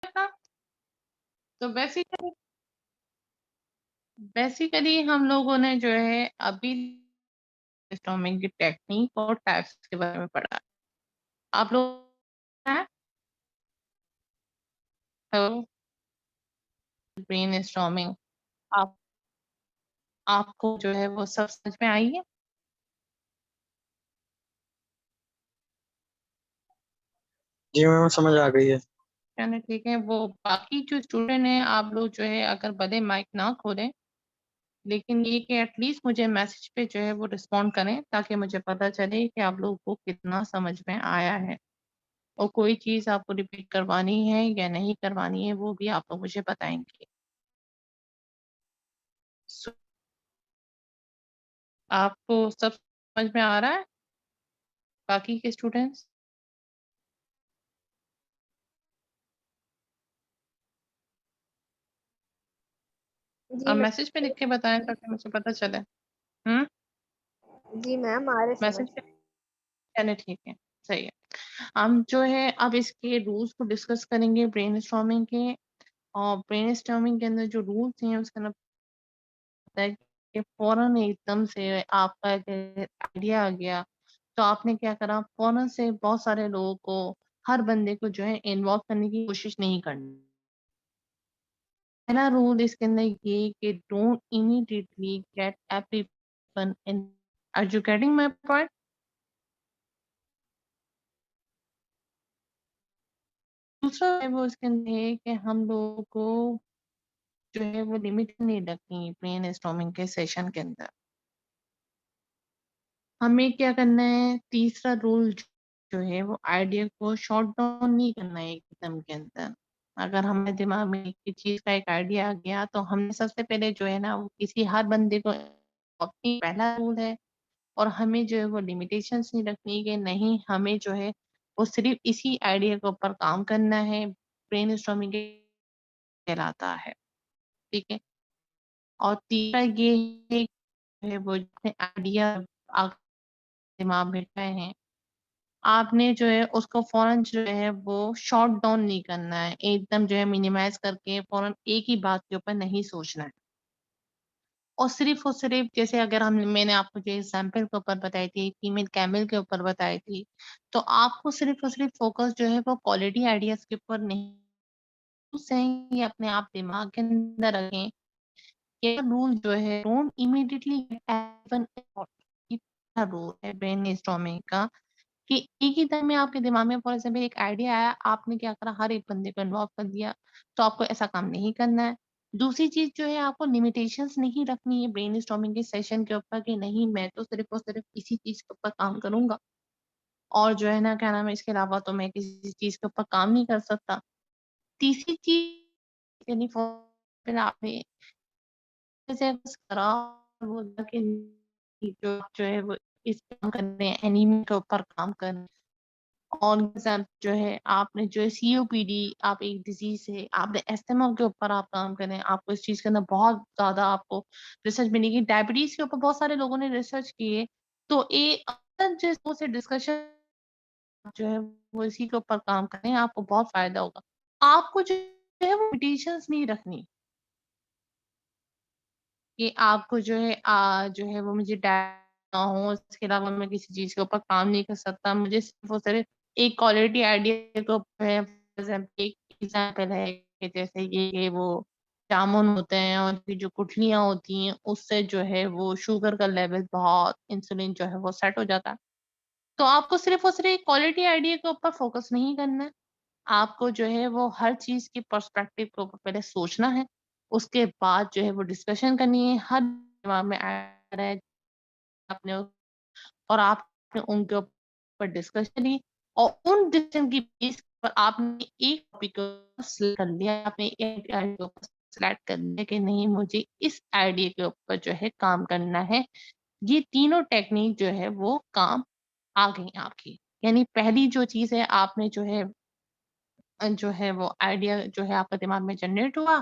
था। तो बेसिकली हम लोगों ने जो है अभी ब्रेनस्टॉर्मिंग की टेक्निक और टाइप्स के बारे में पढ़ा। आप लोग हैं तो ब्रेनस्टॉर्मिंग आप आपको जो है वो सब समझ में आई है? जी मैम, समझ आ गई है। चलिए ठीक है। वो बाकी जो स्टूडेंट हैं आप लोग जो है अगर भले माइक ना खोलें, लेकिन ये कि एटलीस्ट मुझे मैसेज पे जो है वो रिस्पॉन्ड करें ताकि मुझे पता चले कि आप लोगों को कितना समझ में आया है। और कोई चीज़ आपको रिपीट करवानी है या नहीं करवानी है वो भी आप लोग मुझे बताएंगे। सो, आपको सब समझ में आ रहा है बाकी के स्टूडेंट्स? जी आप मैम। मैसेज पे लिख के बताएं ताकि मुझे पता चले। जी मैम, आ रहे समझ। मैसेज पे। चले ठीक है, सही है। हम जो है अब इसके रूल्स को डिस्कस करेंगे ब्रेनस्टॉर्मिंग के। और ब्रेनस्टॉर्मिंग के अंदर जो रूल्स हैं उसके अंदर होता है कि फौरन एकदम से आपका आइडिया आ गया तो आपने क्या करा, फौरन से बहुत सारे लोगों को, हर बंदे को जो है इन्वॉल्व करने की कोशिश नहीं करनी। पहला रूल इसके अंदर ये कि don't immediately get everyone in. Are you getting my point? दूसरा है वो इसके अंदर है कि हम लोगों को जो है वो लिमिट नहीं रखनी ब्रेन स्टॉर्मिंग के सेशन के अंदर। हमें क्या करना है, तीसरा रूल जो है वो आइडिया को शॉर्ट डाउन नहीं करना है एकदम के अंदर। अगर हमारे दिमाग में एक चीज का एक आइडिया आ गया तो हमने सबसे पहले जो है ना वो किसी हर बंदे को, अपनी पहला रूल है। और हमें जो है वो लिमिटेशंस नहीं रखनी कि नहीं हमें जो है वो सिर्फ इसी आइडिया के ऊपर काम करना है। ब्रेन स्टॉर्मिंग कहलाता है, ठीक है। और तीसरा ये है कि वो जितने आइडिया दिमाग में आए हैं आपने जो है उसको फौरन जो है वो शॉट डाउन नहीं करना है, एकदम जो है मिनिमाइज करके फौरन एक ही बात के ऊपर नहीं सोचना है। और सिर्फ जैसे अगर हम मैंने आपको जो एग्जाम्पल के ऊपर बताई थी, फीमेल कैमल के ऊपर बताई थी, तो आपको सिर्फ और सिर्फ फोकस जो है वो क्वालिटी आइडियाज के ऊपर नहीं से ही अपने आप दिमाग के अंदर रखें। ये रूल जो है डोंट इमीडिएटली रूल है ब्रेन स्टॉर्मिंग का कि एक ही टाइम में आपके दिमाग में फॉर एग्जाम्पल एक आइडिया आया, आपने क्या करा, हर एक बंदे को इन्वॉल्व कर दिया। तो आपको ऐसा काम नहीं करना है। दूसरी चीज जो है आपको लिमिटेशंस नहीं रखनी है ब्रेन स्टॉर्मिंग के सेशन के ऊपर कि नहीं मैं तो सिर्फ और सिर्फ इसी चीज के ऊपर काम करूंगा और जो है ना क्या नाम है इसके अलावा तो मैं किसी चीज के ऊपर काम नहीं कर सकता। तीसरी चीज यानी for example, आपने जैसे कुछ करा बोला कि जो है वो इस काम करने एनीमी के ऊपर काम करना। और साथ जो है आपने जो है सीओपीडी आप एक डिजीज है, आपने एस्थमा के ऊपर आप काम करें, आपको इस चीज के अंदर बहुत ज्यादा आपको रिसर्च मिलेगी। डायबिटीज के ऊपर बहुत सारे लोगों ने रिसर्च की है। तो जिसको से डिस्कशन जो है वो इसी के ऊपर काम करें, आपको बहुत फायदा होगा। आपको जो है वो लिमिटेशंस नहीं रखनी कि आपको जो है जो है वो मुझे ना हो, इसके अलावा मैं किसी चीज के ऊपर काम नहीं कर सकता। मुझे सिर्फ और सिर्फ एक क्वालिटी आइडिया के ऊपर है। फॉर एग्जाम्पल एक एग्जाम्पल है कि जैसे ये वो जामुन होते हैं और फिर जो गुठलियां होती हैं उससे जो है वो शुगर का लेवल बहुत, इंसुलिन जो है वो सेट हो जाता है। तो आपको सिर्फ और सिर्फ क्वालिटी आइडिया के ऊपर फोकस नहीं करना है। आपको जो है वो हर चीज की पर्सपेक्टिव के ऊपर पहले सोचना है। उसके बाद जो है वो डिस्कशन करनी है। हर दिमाग में आ रहा है आपने, और आपने उनके ऊपर डिस्कशन करी और उन डिसीजन की बेस पर आपने एक टॉपिक को सिलेक्ट कर लिया। आपने एक आइडिया के ऊपर सिलेक्ट कर लिया कि नहीं मुझे इस आइडिया के ऊपर जो है काम करना है। ये तीनों टेक्निक जो है वो काम आ गई आपकी। यानी पहली जो चीज है आपने जो है वो आइडिया जो है आपका दिमाग में जनरेट हुआ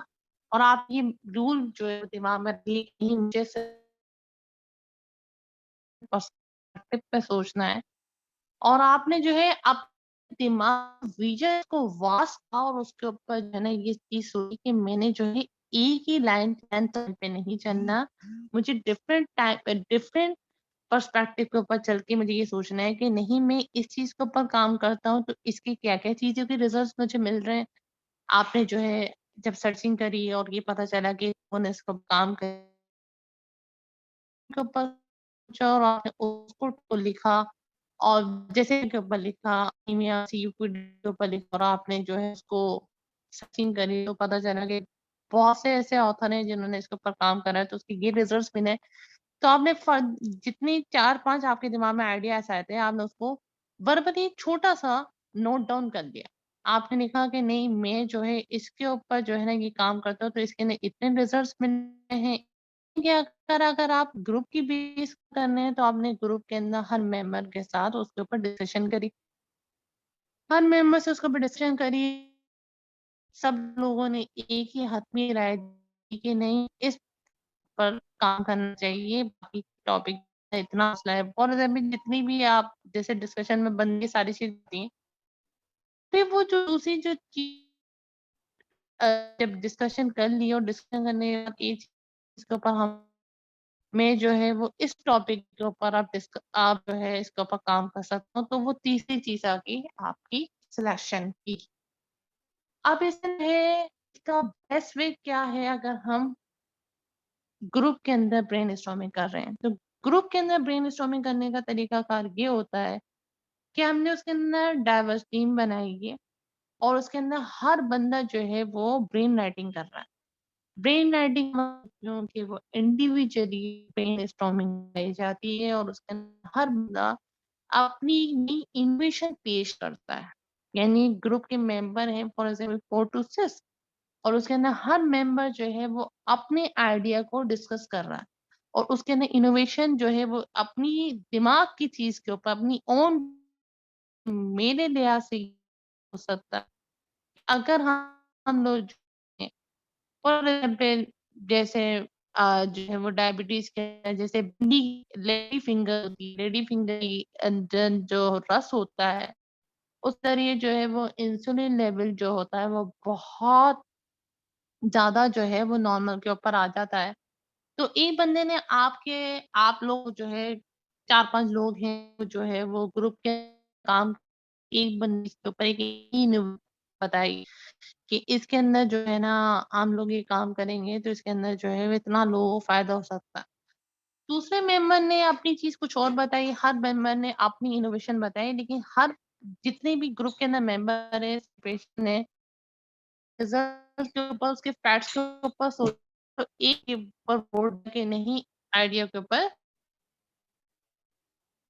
और आप ये रूल जो है दिमाग में रखिए कि नहीं, मुझे सिर्फ पर्सपेक्टिव पे सोचना है। और आपने जो है अब दिमाग विजन को वास्ट था और उसके ऊपर जो है ना ये चीज सोची कि मैंने जो है एक ही लाइन पे नहीं चलना, मुझे डिफरेंट टाइप डिफरेंट पर्सपेक्टिव के ऊपर चल के मुझे ये सोचना है कि नहीं, मैं इस चीज के ऊपर काम करता हूँ तो इसके क्या क्या चीजों के रिजल्ट मुझे मिल रहे हैं। आपने जो है जब सर्चिंग करी और ये पता चला कि उन्होंने इसको काम के ऊपर सोचा और आपने उसको तो लिखा, और जैसे के ऊपर लिखा, कीमिया सीफूड के ऊपर लिखा और आपने जो है उसको सर्चिंग करी तो पता चला कि बहुत से ऐसे ऑथर हैं जिन्होंने इसके ऊपर काम करा है तो उसके ये रिजल्ट्स मिले। तो आपने जितनी 4-5 आपके दिमाग में आइडियाज़ आए थे, आपने उसको वर्बली छोटा-सा नोट डाउन कर लिया। आपने लिखा कि नहीं, मैं जो है इसके ऊपर जो है ना ये काम करता हूँ तो इसके ना इतने रिजल्ट्स मिले हैं। ये अगर अगर आप ग्रुप की बेस करने हैं तो आपने ग्रुप के अंदर हर मेंबर के साथ उसके ऊपर डिस्कशन करी। हर मेंबर से उसके ऊपर डिस्कशन करी, सब लोगों ने एक ही हतमी राय दी कि नहीं, इस पर काम करना चाहिए, बाकी टॉपिक इतना मसला है। फॉर एग्ज़ाम्पल जितनी भी आप जैसे डिस्कशन में बनती सारी चीज़ होती हैं, फिर वो जो दूसरी जो चीज़ जब डिस्कशन कर ली और डिस्कशन करने के बाद एक चीज़ के ऊपर हम मैं जो है वो इस टॉपिक के ऊपर आप जो है इसके ऊपर काम कर सकते हो, तो वो तीसरी चीज़ आ गई आपकी सिलेक्शन की। अब इसमें इसका बेस्ट वे क्या है अगर हम ग्रुप के अंदर ब्रेनस्टॉर्मिंग कर रहे हैं, तो ग्रुप के अंदर ब्रेनस्टॉर्मिंग करने का तरीकाकार ये होता है कि हमने उसके अंदर डाइवर्स टीम बनाई है और उसके अंदर हर बंदा जो है वो ब्रेन राइटिंग कर रहा है। ब्रेन राइटिंग जो कि वो इंडिविजुअली ब्रेनस्टॉर्मिंग कराई जाती है और उसके अंदर हर बंदा अपनी नई इन्वेशन पेश करता है। यानी ग्रुप के मेंबर हैं फॉर एग्जाम्पल 4 टू 6 और उसके अंदर हर मेंबर जो है वो अपने आइडिया को डिस्कस कर रहा है और उसके अंदर इनोवेशन जो है वो अपनी दिमाग की चीज के ऊपर अपनी ओन मेरे लिहाज से हो सकता है। अगर हम लोग जो हैं, फॉर एग्जाम्पल जैसे जो है वो डायबिटीज के जैसे लेडी फिंगर होती है, लेडी फिंगर की अंदर जो रस होता है उस जरिए जो है वो इंसुलिन लेवल जो होता है वो बहुत ज़्यादा जो है वो नॉर्मल के ऊपर आ जाता है। तो एक बंदे ने आप लोग जो है 4-5 लोग हैं जो है वो ग्रुप के काम एक बंदे के ऊपर एक टीम बताई कि इसके अंदर जो है ना हम लोग ये काम करेंगे तो इसके अंदर जो है वो इतना लोगों को फ़ायदा हो सकता है। दूसरे मेंबर ने अपनी चीज़ कुछ और बताई, हर मेंबर ने अपनी इनोवेशन बताई लेकिन हर जितने भी ग्रुप के अंदर मेंबर है ने रिजल्ट के ऊपर उसके फैक्ट्स के ऊपर तो एक के ऊपर वोट के नहीं आइडिया के ऊपर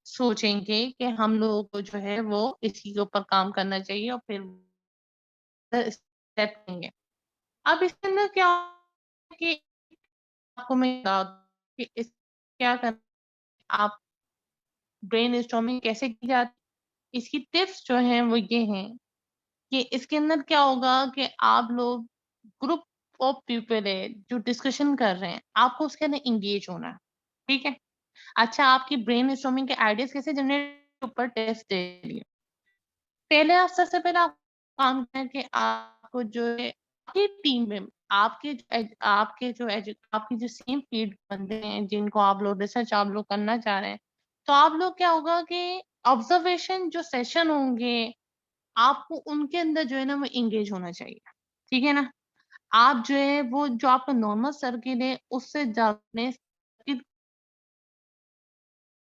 सोचेंगे कि हम लोगों को जो है वो इसी के ऊपर काम करना चाहिए और फिर स्टेप लेंगे। अब इसके अंदर क्या होता है कि आपको मैं बता दूं कि इस क्या करना आप ब्रेनस्टॉर्मिंग कैसे की जाती है, इसकी टिप्स जो हैं वो ये हैं कि इसके अंदर क्या होगा कि आप लोग ग्रुप ऑफ पीपल है जो डिस्कशन कर रहे हैं, आपको उसके अंदर एंगेज होना है, ठीक है? अच्छा, आपकी ब्रेनस्टॉर्मिंग के आइडियाज़ कैसे जनरेट ऊपर टेस्ट दे लिए। पहले आप सबसे पहले आप काम करें कि आपको जो है आपकी टीम में आपकी जो सेम फील्ड बंदे हैं जिनको आप लोग रिसर्च आप लोग करना चाह रहे हैं, तो आप लोग क्या होगा कि ऑब्जर्वेशन जो सेशन होंगे, आपको उनके अंदर जो है ना वो एंगेज होना चाहिए, ठीक है ना? आप जो है वो जो आपका नॉर्मल सर्किल है उससे ज़्यादा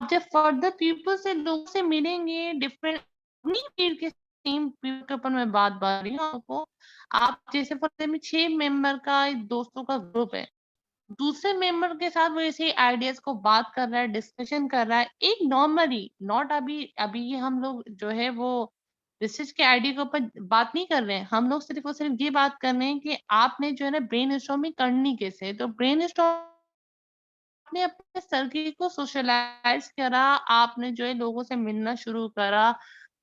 जब फर्दर पीपल से लोगों से मिलेंगे डिफरेंट अपनी फील्ड के सेम फील्ड के ऊपर मैं बात बता रही हूँ आपको। आप जैसे फॉर एग्जाम्पल 6 मेंबर का एक दोस्तों का ग्रुप है। दूसरे मेंबर के साथ वो ऐसे आइडियाज़ को बात कर रहा है, डिस्कशन कर रहा है। एक नॉर्मली नॉट अभी अभी ये हम लोग जो है वो रिसर्च के आइडिया के ऊपर बात नहीं कर रहे हैं। हम लोग सिर्फ़ और सिर्फ़ ये बात कर रहे हैं कि आपने जो है ना ब्रेनस्टॉर्मिंग करनी कैसे है। तो ब्रेनस्टॉर्म आपने अपने सर्किल को सोशलाइज़ करा, आपने जो है लोगों से मिलना शुरू करा,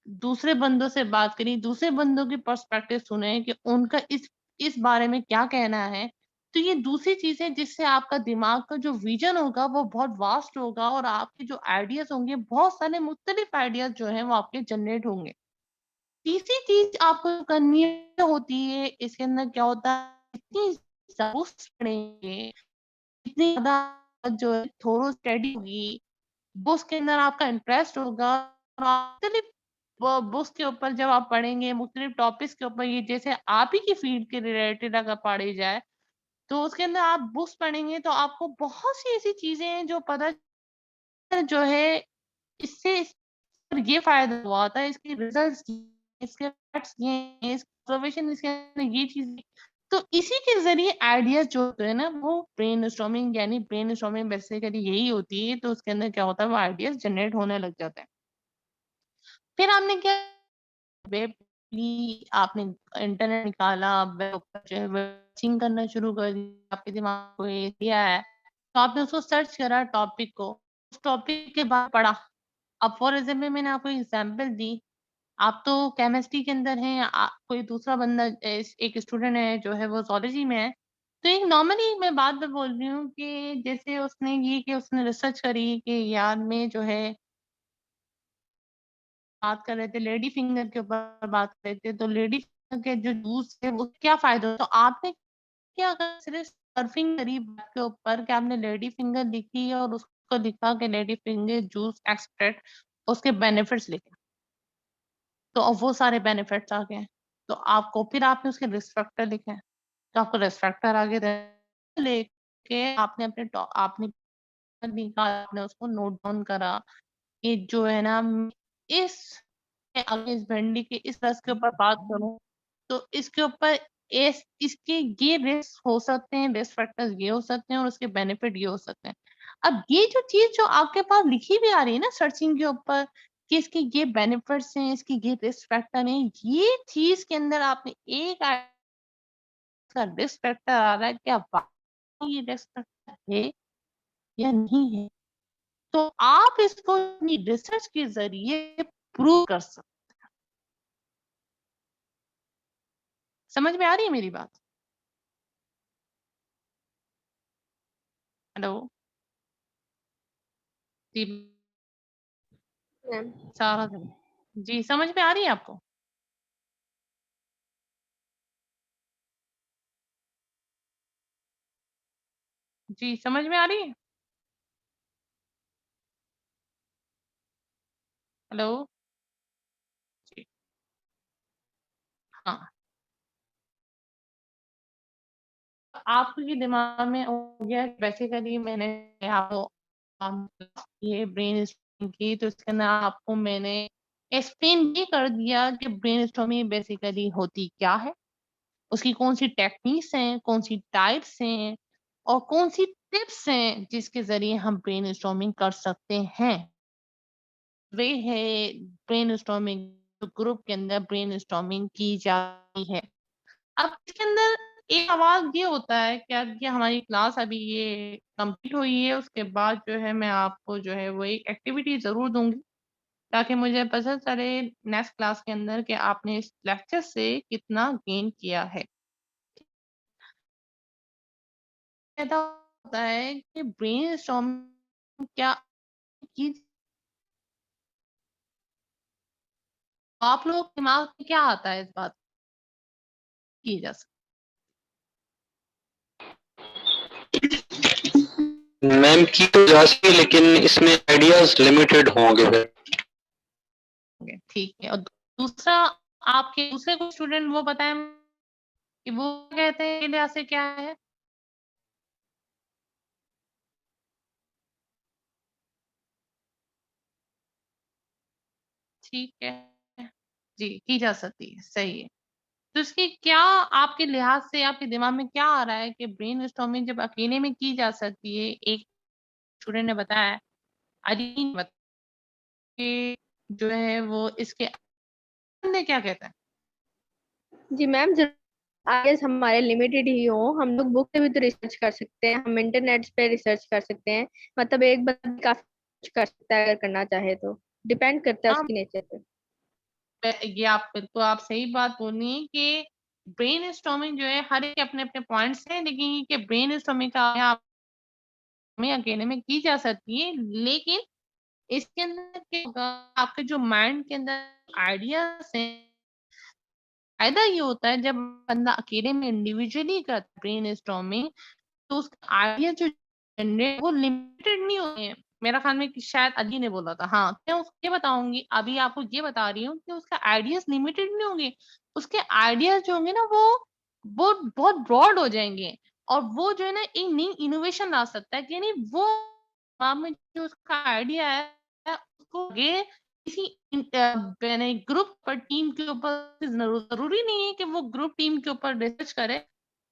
दूसरे बंदों से बात करी, दूसरे बंदों की पर्सपेक्टिव सुने कि उनका इस बारे में क्या कहना है। तो ये दूसरी चीज़ है जिससे आपका दिमाग का जो विज़न होगा वो बहुत वास्ट होगा और आपके जो आइडियाज़ होंगे बहुत सारे मुख्तलिफ आइडियाज़ जो हैं वो आपके जनरेट होंगे। तीसरी चीज आपको करनी होती है, इसके अंदर क्या होता है, इतनी बुक्स पढ़ेंगे, इतनी ज्यादा जो है थोड़ा स्टडी होगी, बुक्स के अंदर आपका इंटरेस्ट होगा, और मुख्तलिफ बुक्स के ऊपर जब आप पढ़ेंगे, मुख्तलिफ टॉपिक्स के ऊपर, ये जैसे आप ही की फील्ड के रिलेटेड अगर पढ़ी जाए, तो उसके अंदर आप बुक्स पढ़ेंगे तो आपको बहुत सी ऐसी चीजें हैं जो पता जो है, इससे ये फ़ायदा हुआ था, इसके रिज़ल्ट्स इसके फैक्ट्स ये हैं, इसके ऑब्ज़र्वेशन इसके अंदर ये चीज़ें। तो इसी के ज़रिए आइडियाज़ जो होते हैं ना, वो ब्रेनस्टॉर्मिंग, यानी ब्रेनस्टॉर्मिंग बेसिकली यही होती है, तो उसके अंदर क्या होता है, वो आइडियाज़ जनरेट होने लग जाते हैं। फिर आपने क्या, वेब ली, आपने इंटरनेट निकाला, वेब पर जो है सर्चिंग करना शुरू कर दिया, आपके दिमाग को ये दिया है, तो आपने उसको सर्च करा टॉपिक को, उस टॉपिक के बाद पढ़ा। अब फॉर एग्ज़ाम्पल मैंने आपको एग्ज़ाम्पल दी, आप तो केमिस्ट्री के अंदर हैं, कोई दूसरा बंदा एक स्टूडेंट है जो है वो ज़ूलॉजी में है। तो एक नॉर्मली मैं बात मैं बोल रही हूँ कि जैसे उसने ये कि उसने रिसर्च करी कि यार मैं जो है बात कर रहे थे लेडी फिंगर के ऊपर बात कर रहे थे, तो लेडी फिंगर के जो जूस है वो क्या फ़ायदा होता है? तो आपने क्या करा, सिर्फ़ सर्फिंग करी बात के ऊपर कि आपने लेडी फिंगर लिखी और उसको लिखा कि लेडी फिंगर जूस एक्सट्रैक्ट, उसके बेनिफिट्स लिखे। तो अब वो सारे बेनिफिट्स आ गए। तो आपको फिर आपने उसके रिस्क फैक्टर लिखे हैं, तो आपको रिस्क फैक्टर आगे लेके आपने अपने आपने निकाला, आपने उसको नोट डाउन करा कि जो है ना, इस अगर इस भिंडी के इस रस के ऊपर बात करूँ, तो इसके ऊपर इसके ये रिस्क हो सकते हैं, रिस्क फैक्टर्स ये हो सकते हैं और उसके बेनिफिट ये हो सकते हैं। अब ये जो चीज़ जो आपके पास लिखी भी आ रही है ना सर्चिंग के ऊपर कि इसके ये बेनिफिट्स हैं, इसके ये रिस्क फैक्टर हैं, ये चीज़ के अंदर आपने एक का रिस्क फैक्टर आ रहा है, क्या वाक़ई ये रिस्क फैक्टर है या नहीं है? तो आप इसको अपनी रिसर्च के ज़रिए प्रूव कर सकते, समझ में आ रही है मेरी बात? हेलो? जी, मैम। सारा दिन। जी, समझ में आ रही है आपको? जी, समझ में आ रही है? हेलो? जी, हाँ। आपके दिमाग में हो गया बेसिकली मैंने आपको ये ब्रेनस्टॉर्मिंग की, तो इसके अंदर आपको मैंने एक्सप्लेन भी कर दिया कि ब्रेनस्टॉर्मिंग बेसिकली होती क्या है, उसकी कौन-सी टेक्निक्स हैं, कौन-सी टाइप्स हैं और कौन-सी टिप्स हैं जिसके ज़रिए हम ब्रेनस्टॉर्मिंग कर सकते हैं। वे है ब्रेनस्टॉर्मिंग, तो ग्रुप के अंदर ब्रेनस्टॉर्मिंग की जाती है। अब इसके अंदर एक सवाल ये होता है कि अब ये हमारी क्लास अभी ये कंप्लीट हुई है, उसके बाद जो है मैं आपको जो है वो एक एक्टिविटी ज़रूर दूँगी, ताकि मुझे पता चले नेक्स्ट क्लास के अंदर कि आपने इस लेक्चर से कितना गेन किया है। ऐसा होता है कि ब्रेनस्टॉर्मिंग क्या की आप लोग के दिमाग में क्या आता है इस बात की जा सकती मैम की तो जा सकती है लेकिन इसमें आइडियाज लिमिटेड होंगे फिर। है? ठीक है, और दूसरा आपके दूसरे कोई स्टूडेंट वो बताएँ कि वो कहते हैं कि लिहाज से क्या है? ठीक है। जी, की जा सकती है, सही है। तो इसकी क्या आपके लिहाज से आपके दिमाग में क्या आ रहा है कि ब्रेनस्टॉर्मिंग जब अकेले में की जा सकती है, एक स्टूडेंट ने बताया, अलीन कि जो है वो इसके ने क्या कहता है? जी मैम, आइडियाज हमारे लिमिटेड ही हो, हम लोग बुक पे भी तो रिसर्च कर सकते हैं, हम इंटरनेट पे रिसर्च कर सकते हैं। मतलब एक बंदा भी काफी कुछ कर सकता है अगर करना चाहे तो। डिपेंड करता है हाँ, उसकी नेचर पे। ये आप बिल्कुल आप सही बात बोली हैं कि ब्रेनस्टॉर्मिंग जो है हर एक के अपने-अपने पॉइंट्स हैं, लेकिन ये कि ब्रेनस्टॉर्मिंग का आप में अकेले में की जा सकती है, लेकिन इसके अंदर क्या होगा, आपके जो माइंड के अंदर आइडियाज़ हैं फायदा ये होता है जब बंदा अकेले में इंडिविजुअली करता है ब्रेनस्टॉर्मिंग, तो उसका आइडिया जो जनरेट वो लिमिटेड नहीं होते हैं। मेरा ख्याल में कि शायद अली ने बोला था, हाँ मैं उसको ये बताऊंगी, अभी आपको ये बता रही हूँ कि उसका आइडियाज लिमिटेड नहीं होंगे, उसके आइडियाज जो होंगे ना वो बहुत ब्रॉड हो जाएंगे, और वो जो है ना एक नई इनोवेशन ला सकता है कि यानी वो दिमाग में जो उसका आइडिया है उसको आगे किसी यानी ग्रुप पर टीम के ऊपर जरूरी नहीं है कि वो ग्रुप टीम के ऊपर रिसर्च करे,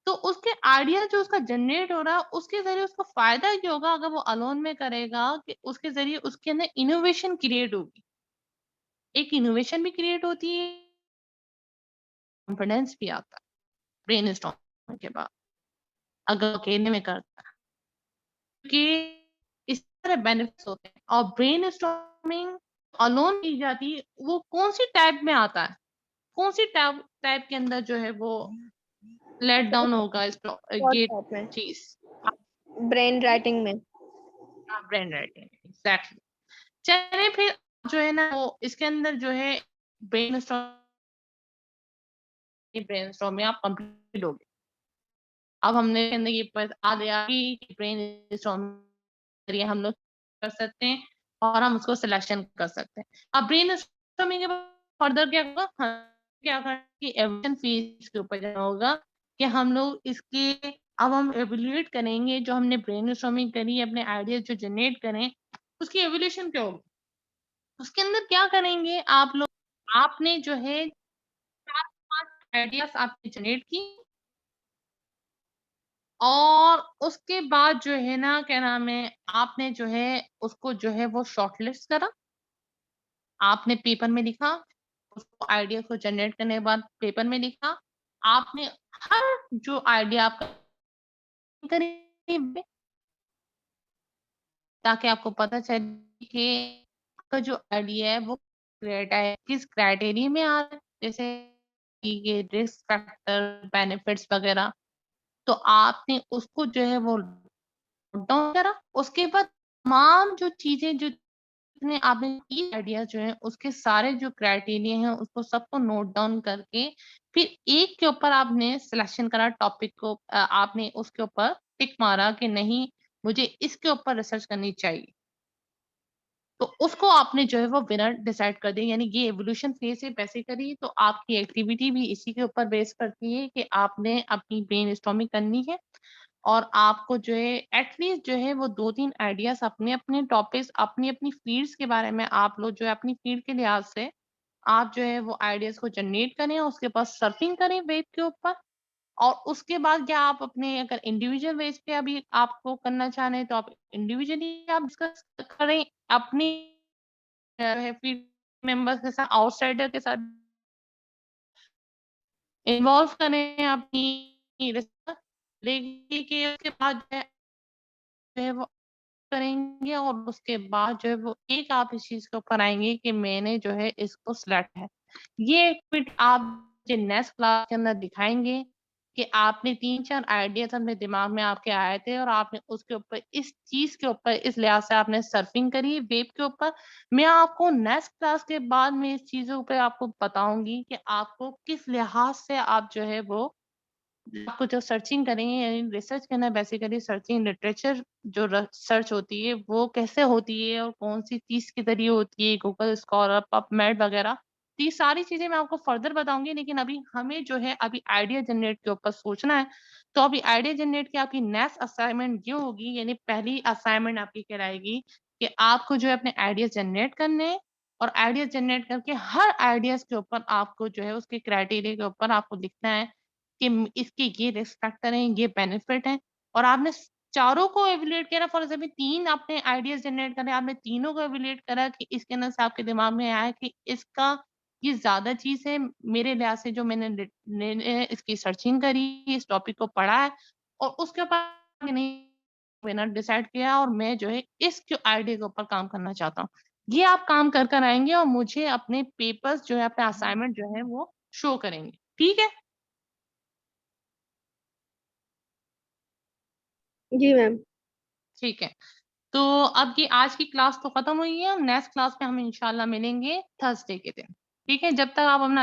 तो उसके आइडिया जो उसका जनरेट हो रहा है उसके जरिए उसको फायदा ये होगा अगर वो अलोन में करेगा कि उसके जरिए उसके अंदर इनोवेशन क्रिएट होगी, एक इनोवेशन भी क्रिएट होती है, कॉन्फिडेंस भी आता है ब्रेनस्टॉर्मिंग के बाद अगर अकेले में करता है, क्योंकि इस तरह बेनिफिट्स होते हैं। और ब्रेनस्टॉर्मिंग अलोन की जाती है वो कौन सी टाइप में आता है, कौन सी टाइप के अंदर जो है वो लेट डाउन होगा इस ये व्हाट्सएप में चीज, ब्रेन राइटिंग में। Brain writing exactly. चलिए फिर जो है ना वो इसके अंदर जो है ब्रेनस्टॉर्म में आप कंप्लीट हो गए। अब हमने इसके अंदर ये आ गया कि ब्रेनस्टॉर्म करिए हम लोग कर सकते हैं और हम उसको सिलेक्शन कर सकते हैं। अब ब्रेनस्टॉर्मिंग के बाद फर्दर क्या होगा, क्या करना कि एवोल्यूशन फेज के ऊपर जाना होगा कि हम लोग इसके अब हम एवेल्यूएट करेंगे जो हमने ब्रेनस्टॉर्मिंग करी, अपने आइडियाज जो जनरेट करें उसकी एवोल्यूशन क्या होगी, उसके अंदर क्या करेंगे आप लोग, आपने जो है 4-5 आइडियाज आपने जनरेट की और उसके बाद जो है ना क्या नाम है आपने जो है उसको जो है वो शॉर्टलिस्ट करा, आपने पेपर में लिखा, उसको आइडिया को जनरेट करने के बाद पेपर में लिखा, आपने हर जो आइडिया आपका करीब ताकि आपको पता चले कि आपका जो आइडिया है वो किस क्राइटेरिया में आ रहा है, जैसे कि ये रिस्क फैक्टर बेनिफिट्स वगैरह, तो आपने उसको जो है वो नोट डाउन करा। उसके बाद तमाम जो चीजें जो जितने आपने आइडिया जो है उसके सारे जो क्राइटेरिया हैं उसको सबको नोट डाउन करके फिर एक के ऊपर आपने सिलेक्शन करा टॉपिक को, आपने उसके ऊपर टिक मारा कि नहीं मुझे इसके ऊपर रिसर्च करनी चाहिए, तो उसको आपने जो है वो विनर डिसाइड कर दिया, यानी ये एवोल्यूशन फेज से वैसे करी तो आपकी एक्टिविटी भी इसी के ऊपर बेस करती है कि आपने अपनी ब्रेनस्टॉर्मिंग करनी है और आपको जो है एटलीस्ट जो है वो 2-3 आइडियाज अपने अपने टॉपिक्स अपनी अपनी फील्ड्स के बारे में आप लोग जो है अपनी फील्ड के लिहाज से आप जो है वो आइडियाज को जनरेट करें और उसके बाद सर्फिंग करें वेब के ऊपर, और उसके बाद क्या आप अपने अगर इंडिविजुअल बेस पे अभी आपको करना चाह रहे हैं तो आप इंडिविजुअली आप डिस्कस करें अपनी है फील्ड मेंबर्स के साथ, आउटसाइडर के साथ इन्वॉल्व करें अपनी रिसर्च, देखिए उसके बाद जो है वो करेंगे और उसके बाद जो है वो एक आप इस चीज के ऊपर आएंगे कि मैंने जो है इसको सिलेक्ट है। ये फिर आप मुझे नेक्स्ट क्लास के अंदर दिखाएंगे कि आपने 3-4 आइडियाज अपने दिमाग में आपके आए थे और आपने उसके ऊपर इस चीज के ऊपर इस लिहाज से आपने सर्फिंग करी वेब के ऊपर। मैं आपको नेक्स्ट क्लास के बाद में इस चीजों पे आपको बताऊंगी कि आपको किस लिहाज से आप जो है वो आपको जो सर्चिंग करेंगे यानी रिसर्च करना है, बेसिकली सर्चिंग लिटरेचर जो सर्च होती है वो कैसे होती है और कौन सी चीज के जरिए होती है, गूगल स्कॉलर पबमेड वगैरह, तो ये सारी चीजें मैं आपको फर्दर बताऊंगी। लेकिन अभी हमें जो है अभी आइडिया जनरेट के ऊपर सोचना है, तो अभी आइडिया जनरेट की आपकी नेक्स्ट असाइनमेंट ये होगी, यानी पहली असाइनमेंट आपकी कहलाएगी कि आपको जो है अपने आइडिया जनरेट करने हैं और आइडिया जनरेट करके हर आइडियाज के ऊपर आपको जो है उसके क्राइटेरिया के ऊपर आपको लिखना है कि इसके ये रिस्क फैक्टर हैं, ये बेनिफिट हैं, और आपने चारों को एवेल्यूएट किया ना, फॉर एग्जाम्पल 3 आपने आइडियाज जनरेट करे, आपने तीनों को एवेल्यूएट करा कि इसके अंदर से आपके दिमाग में आया कि इसका ये ज़्यादा चीज़ है मेरे लिहाज से जो मैंने इसकी सर्चिंग करी, इस टॉपिक को पढ़ा है और उसके ऊपर नहीं विनर डिसाइड किया और मैं जो है इस आइडिया के ऊपर काम करना चाहता हूँ। ये आप काम कर आएँगे और मुझे अपने पेपर्स जो है, अपने असाइनमेंट जो है वो शो करेंगे। ठीक है? जी मैम। ठीक है। तो अब ये आज की क्लास तो खत्म हुई है, नेक्स्ट क्लास में हम इंशाल्लाह मिलेंगे थर्सडे के दिन। ठीक है? जब तक आप अपना